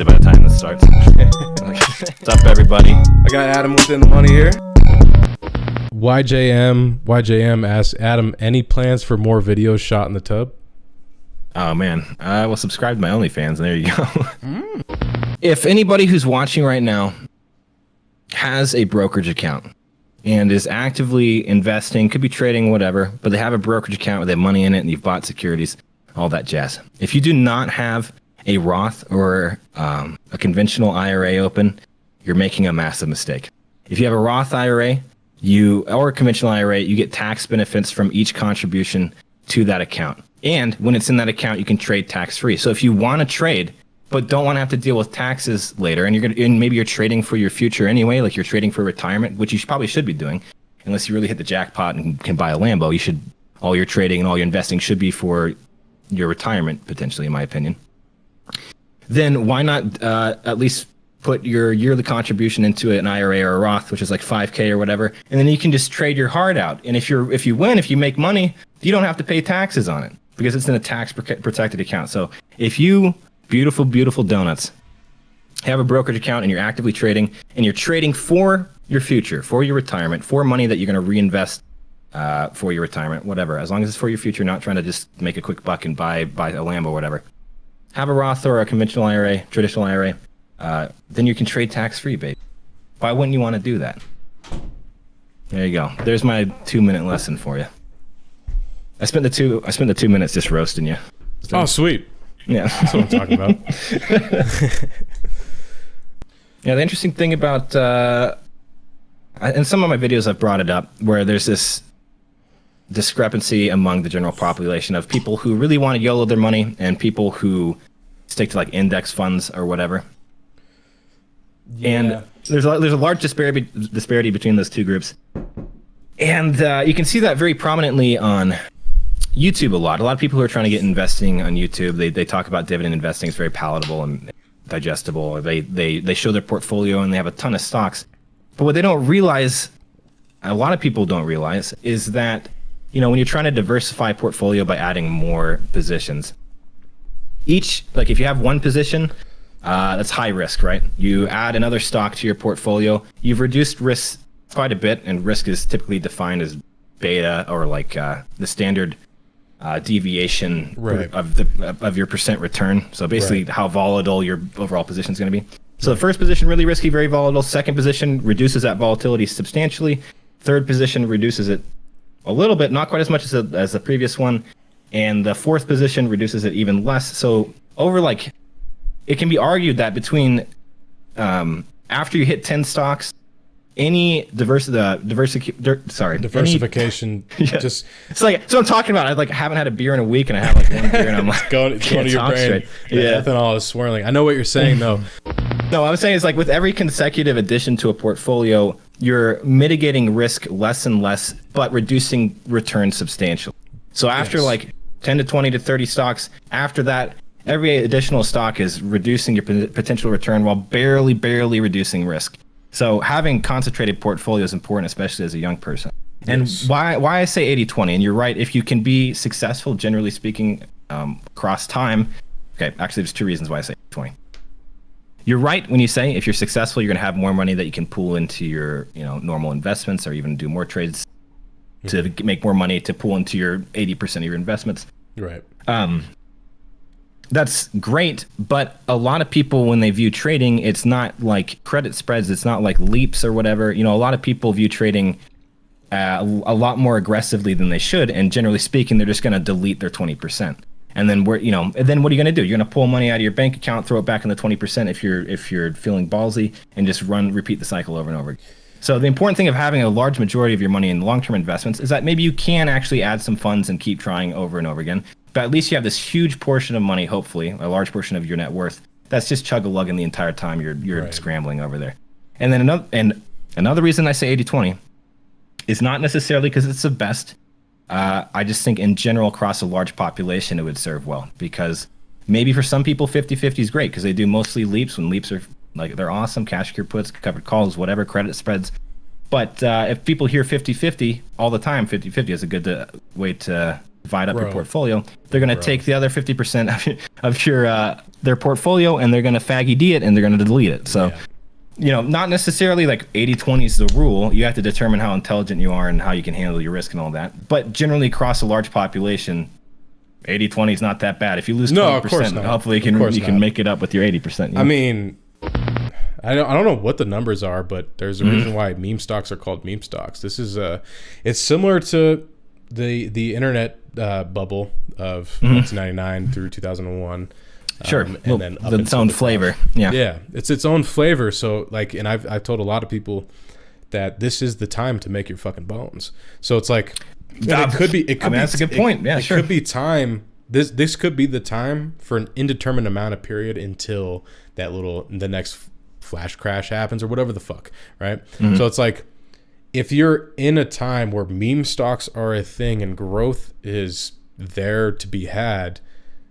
exhausted by the time this starts. What's up, everybody? I got Adam within the money here. YJM asks, Adam, any plans for more videos shot in the tub? Oh, man. Well, subscribe to my OnlyFans, and there you go. If anybody who's watching right now has a brokerage account and is actively investing, could be trading, whatever, but they have a brokerage account with their money in it and you've bought securities, all that jazz. If you do not have a Roth or a conventional IRA open, you're making a massive mistake. If you have a Roth IRA or a conventional IRA, you get tax benefits from each contribution to that account. And when it's in that account, you can trade tax-free. So if you want to trade, but don't want to have to deal with taxes later, and maybe you're trading for your future anyway, like you're trading for retirement, which you probably should be doing, unless you really hit the jackpot and can buy a Lambo. All your trading and all your investing should be for your retirement, potentially, in my opinion. Then why not at least put your yearly contribution into an IRA or a Roth, which is like $5K or whatever, and then you can just trade your heart out. And if you win, if you make money, you don't have to pay taxes on it because it's in a tax protected account. So if you beautiful donuts have a brokerage account and you're actively trading and you're trading for your future, for your retirement, for money that you're going to reinvest for your retirement, whatever, as long as it's for your future, not trying to just make a quick buck and buy a Lambo or whatever, have a Roth or a conventional IRA, traditional IRA, then you can trade tax-free, babe. Why wouldn't you want to do that? There you go. There's my 2-minute lesson for you. I spent the 2 minutes just roasting you. Oh, sweet. Yeah. That's what I'm talking about. Yeah, the interesting thing about, in some of my videos I've brought it up, where there's this discrepancy among the general population of people who really want to YOLO their money and people who stick to like index funds or whatever. Yeah. And there's a large disparity between those two groups. And you can see that very prominently on YouTube a lot. A lot of people who are trying to get investing on YouTube, they talk about dividend investing. It's very palatable and digestible. They show their portfolio and they have a ton of stocks. But what they don't realize, a lot of people don't realize, is that when you're trying to diversify a portfolio by adding more positions, if you have one position, that's high risk, right? You add another stock to your portfolio, you've reduced risk quite a bit, and risk is typically defined as beta or like the standard deviation of your percent return. So basically how volatile your overall position is going to be. So the first position, really risky, very volatile. Second position reduces that volatility substantially. Third position reduces it a little bit, not quite as much as the previous one. And the fourth position reduces it even less. So it can be argued that between after you hit 10 stocks, any diversification. Yeah. Just so I'm talking about. I haven't had a beer in a week, and I have one beer, and I'm like going to your brain. Straight. Yeah, ethanol is swirling. I know what you're saying, though. No, I'm saying is with every consecutive addition to a portfolio, you're mitigating risk less and less, but reducing return substantially. So after 10 to 20 to 30 stocks, after that, every additional stock is reducing your potential return while barely reducing risk. So having concentrated portfolio is important, especially as a young person. And why I say 80-20, and you're right, if you can be successful, generally speaking, across time, okay, actually there's two reasons why I say 20. You're right when you say if you're successful, you're going to have more money that you can pool into your normal investments or even do more trades to make more money to pool into your 80% of your investments. Right. That's great, but a lot of people, when they view trading, it's not like credit spreads, it's not like leaps or whatever. A lot of people view trading a lot more aggressively than they should, and generally speaking, they're just going to delete their 20%. And then what are you going to do? You're going to pull money out of your bank account, throw it back in the 20% if you're feeling ballsy, and just repeat the cycle over and over. So the important thing of having a large majority of your money in long-term investments is that maybe you can actually add some funds and keep trying over and over again. But at least you have this huge portion of money, hopefully, a large portion of your net worth, that's just chug-a-lugging the entire time you're scrambling over there. And then another reason I say 80-20 is not necessarily because it's the best. I just think in general, across a large population, it would serve well. Because maybe for some people, 50-50 is great because they do mostly leaps, when leaps are they're awesome, cash cure puts, covered calls, whatever, credit spreads. But if people hear 50-50 all the time, 50-50 is a good way to divide up your Bro. portfolio. They're going to take the other 50% of your their portfolio, and they're going to faggy D it, and they're going to delete it. So, not necessarily like 80-20 is the rule. You have to determine how intelligent you are and how you can handle your risk and all that. But generally, across a large population, 80-20 is not that bad. If you lose 20%, of course not. hopefully you can make it up with your 80%. I mean, I don't know what the numbers are, but there's a reason why meme stocks are called meme stocks. This is it's similar to the internet bubble of 1999 through 2001. Sure, and then up its own flavor. Yeah, it's its own flavor. So like, and I've told a lot of people that this is the time to make your fucking bones. So it's like, it could be. That's a good point. Yeah, sure. It could be time. This could be the time for an indeterminate amount of period until the next flash crash happens or whatever the fuck, right? So it's like, if you're in a time where meme stocks are a thing and growth is there to be had,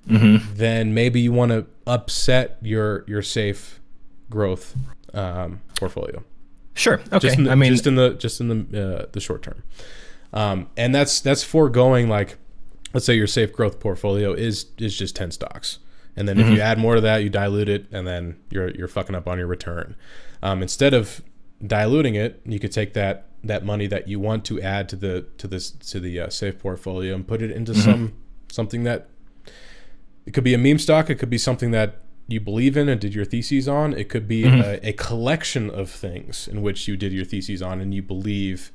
then maybe you want to upset your safe growth portfolio. Sure. Okay. Just in the short term. And that's foregoing, like, let's say your safe growth portfolio is just 10 stocks. And then if you add more to that, you dilute it, and then you're fucking up on your return. Instead of diluting it, you could take that money that you want to add to the safe portfolio and put it into something that, it could be a meme stock, it could be something that you believe in and did your theses on. It could be a collection of things in which you did your theses on, and you believe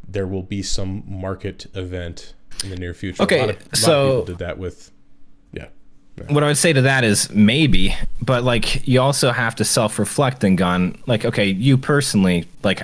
there will be some market event in the near future. Okay, a lot of people did that with, What I would say to that is maybe, but like, you also have to self-reflect and gone, like, okay, you personally, like,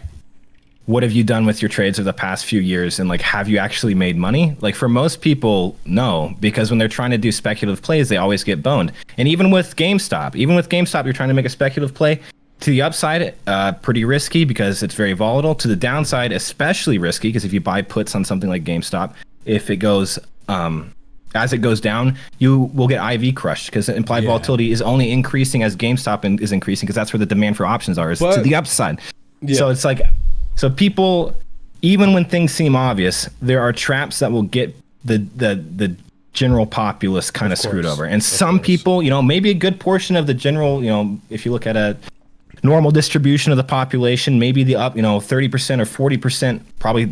what have you done with your trades over the past few years, and like, have you actually made money? Like, for most people, no, because when they're trying to do speculative plays, they always get boned. And even with GameStop, you're trying to make a speculative play. To the upside, pretty risky because it's very volatile. To the downside, especially risky because if you buy puts on something like GameStop, if it goes as it goes down, you will get IV crushed because implied volatility is only increasing as GameStop is increasing, because that's where the demand for options are, is to the upside. So it's like, so people, even when things seem obvious, there are traps that will get the general populace kind of screwed over. And some people, maybe a good portion of the general, if you look at a normal distribution of the population, maybe the up, 30% or 40%, probably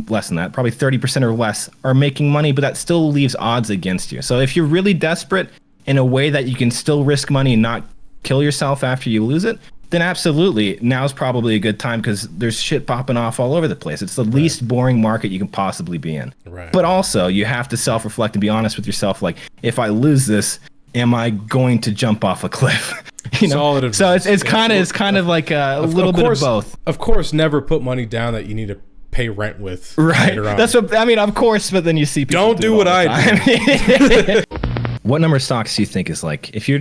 less than that, probably 30% or less are making money, but that still leaves odds against you. So if you're really desperate in a way that you can still risk money and not kill yourself after you lose it, then absolutely, now's probably a good time because there's shit popping off all over the place. It's the least boring market you can possibly be in. Right. But also, you have to self-reflect and be honest with yourself. Like, if I lose this, am I going to jump off a cliff? Solid advice. So it's kind of like a little bit of both. Of course, never put money down that you need to pay rent with. Right. That's what I mean. Of course, but then you see people don't do what I do. What number of stocks do you think is like, if you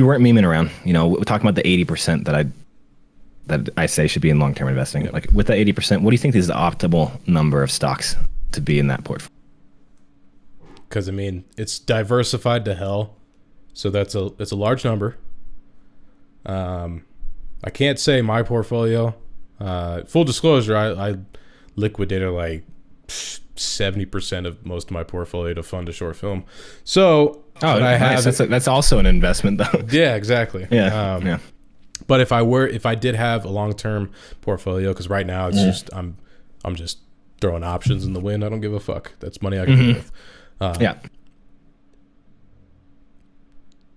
weren't memeing around, we're talking about the 80% that I say should be in long-term investing. Yep. Like, with the 80%, what do you think is the optimal number of stocks to be in that portfolio? Because I mean, it's diversified to hell, so that's a large number. I can't say my portfolio. Full disclosure, I liquidated like 70% of most of my portfolio to fund a short film. So nice. That's also an investment, though. Yeah, exactly. Yeah. But if I did have a long-term portfolio, because right now it's just I'm just throwing options in the wind. I don't give a fuck. That's money I can live with.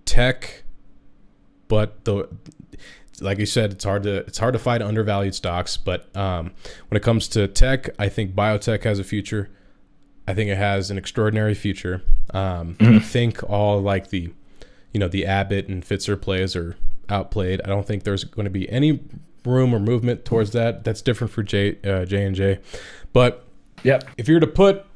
Tech, but like you said, it's hard to find undervalued stocks. But when it comes to tech, I think biotech has a future. I think it has an extraordinary future. I think all like the Abbott and Pfizer plays are outplayed. I don't think there's going to be any room or movement towards that. That's different for J&J. But if you were to put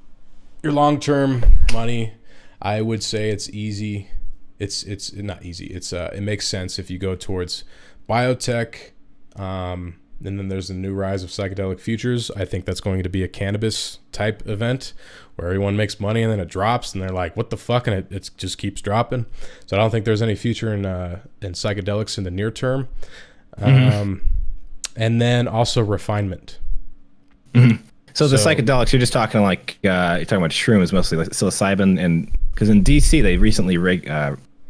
your long-term money, I would say it's easy. It's not easy. It makes sense if you go towards biotech, and then there's the new rise of psychedelic futures. I think that's going to be a cannabis type event where everyone makes money and then it drops and they're like, what the fuck? And it just keeps dropping. So I don't think there's any future in psychedelics in the near term. And then also refinement. So the psychedelics, you're just talking like you're talking about shrooms, mostly like psilocybin, and because in DC they recently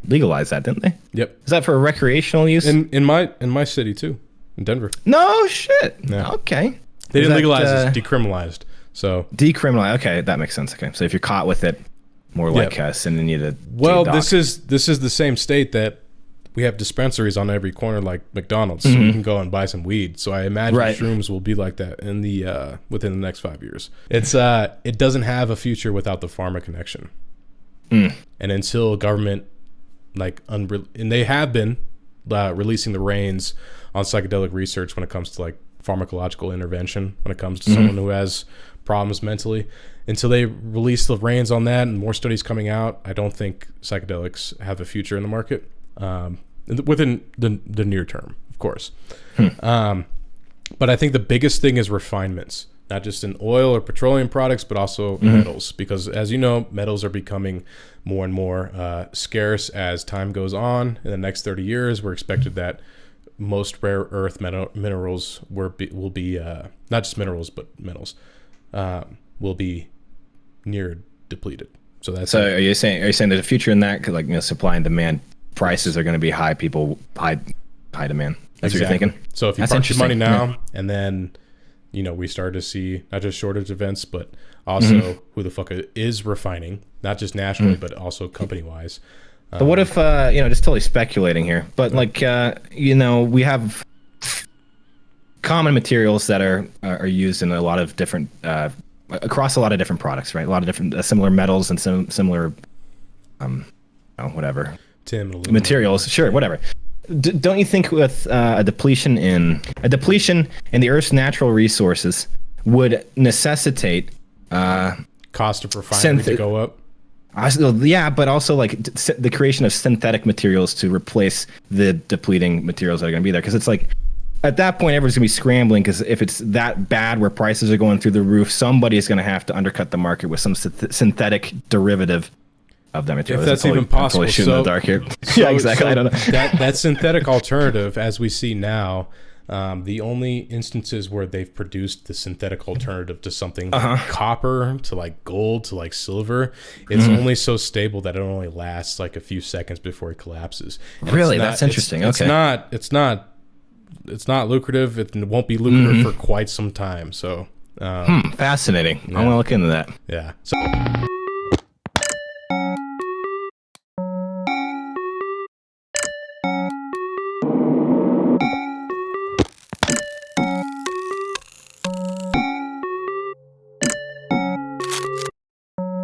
legalized that, didn't they? Yep. Is that for recreational use? In my city too, in Denver. No shit. Yeah. Okay. They didn't legalize it, it's decriminalized. So decriminalize. Okay, that makes sense. Okay, so if you're caught with it, more like sending you to this is the same state that we have dispensaries on every corner like McDonald's, so you can go and buy some weed. So I imagine shrooms will be like that in the within the next 5 years. It's it doesn't have a future without the pharma connection. And until government and they have been releasing the reins on psychedelic research when it comes to like pharmacological intervention, when it comes to someone who has problems mentally, until they release the reins on that and more studies coming out, I don't think psychedelics have a future in the market within the near term, of course. But I think the biggest thing is refinements, not just in oil or petroleum products, but also metals, because as you know, metals are becoming more and more scarce as time goes on. In the next 30 years, we're expected that most rare earth minerals will be not just minerals, but metals will be near depleted. So that's are you saying there's a future in that? 'Cause like, supply and demand prices are going to be high. High demand. That's what you're thinking. So if you park your money now, and then we start to see not just shortage events, but also who the fuck is refining, not just nationally, but also company wise. But what if just totally speculating here, but like we have common materials that are used in a lot of different across a lot of different products, right? A lot of different similar metals and similar whatever tin, aluminum, materials. Sure, whatever. Don't you think with a depletion in the Earth's natural resources would necessitate cost of refining to go up? Yeah, but also like the creation of synthetic materials to replace the depleting materials that are going to be there. Because it's like at that point, everyone's going to be scrambling, because if it's that bad where prices are going through the roof, somebody is going to have to undercut the market with some synthetic derivative of that material. If that's even possible. Totally shooting in the dark here. Yeah, exactly. I don't know. that synthetic alternative, as we see now, the only instances where they've produced the synthetic alternative to something like copper, to like gold, to like silver, it's only so stable that it only lasts like a few seconds before it collapses. And really? That's interesting. Okay. It's not lucrative. It won't be lucrative for quite some time. So fascinating. Yeah. I want to look into that. Yeah. So